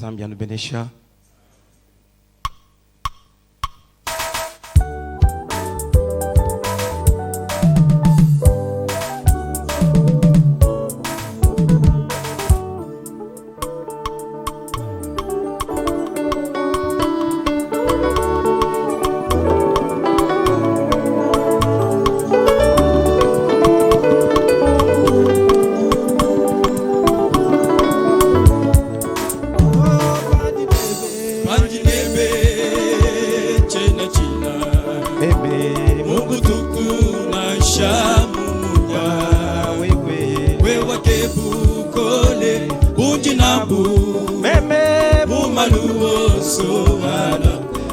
Zambia nubenesha.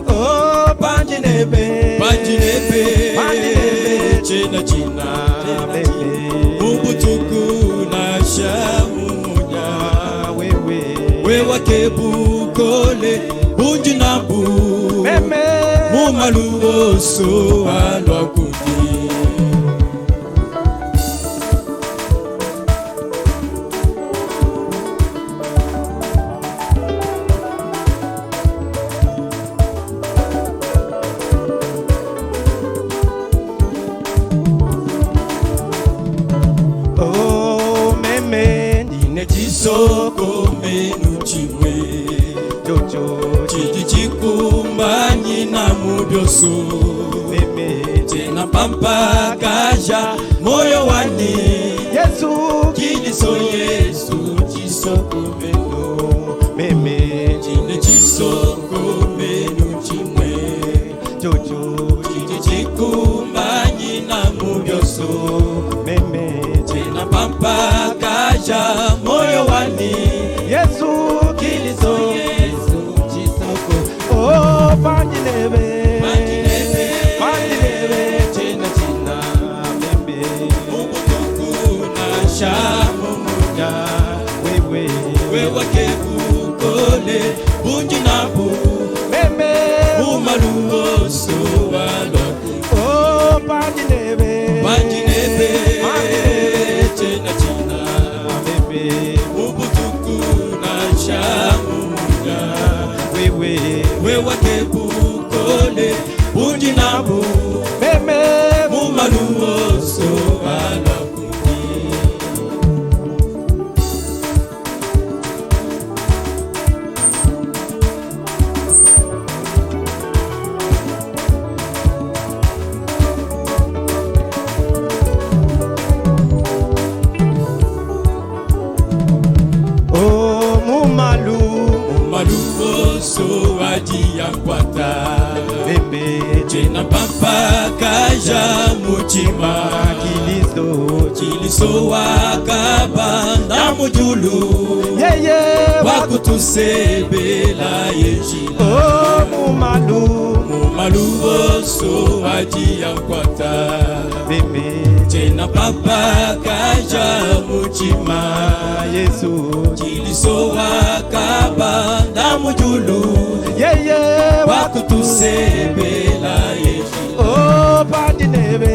Oh, Panjinebe, China China, Mubutuku na shamunya, wewa kebu kole, Bunjinabu, Mumaluoso alwakuti. Soko menu chimwe jojo chiji chikumbanyi na mudyoso meme tena pampa kaja moyo wani Yesu kiliso Yesu chisoko menu meme chine chisoko menu chimwe jojo chiji chikumbanyi na mudyoso meme tena pampa kaja moyo wani Yesu kiliso Yesu chisoko. Oh Panjinebe china china meme Mubutuku na shamunya wewa kebu kole Bunjinabu meme Mumaluoso alwakuti. Oh Panjinebe china china Mubutuku na shamunya wewa kebu kole Bunjinabu meme Mumaluoso alwakuti. So ajiamkwata bebe jena pampa kaja muchima kiliso wakabanda mujulu wakutusebela yejila. Oh mumalu so ajiamkwata bebe jena pampa kaja muchima Yesu kiliso wakabanda mujulu wakutusebela yejila. Oh Panjinebe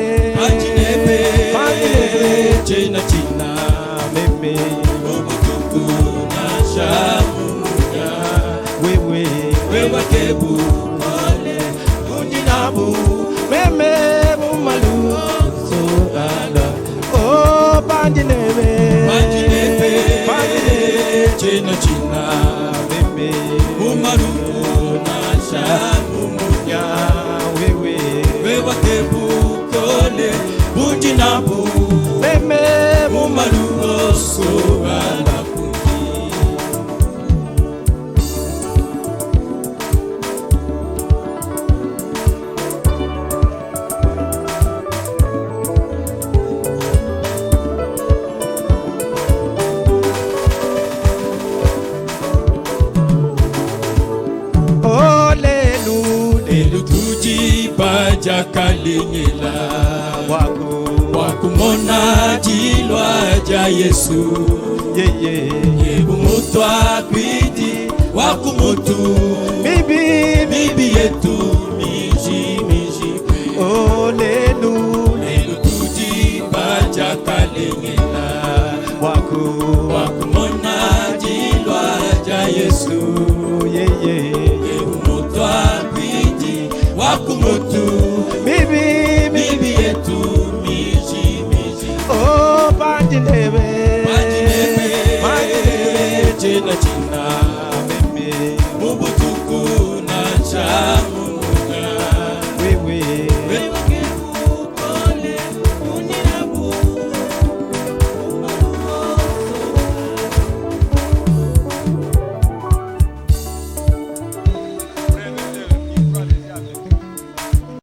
china china meme Mubutuku na shamunya wewa kebu kole Bunjinabu meme Mumaluoso alwakuti. Oh Panjinebe china china meme Mumaluoso na shamunya wewa kebu kole Bunjinabu meme Mumaluoso alwakuti. Jakalingila wakumona jilwa ja Yesu yebumutwa kwiti wakumutu bibi yetu miji oh lelu tujipa jakalingila wakumona jilwa ja Yesu tena chini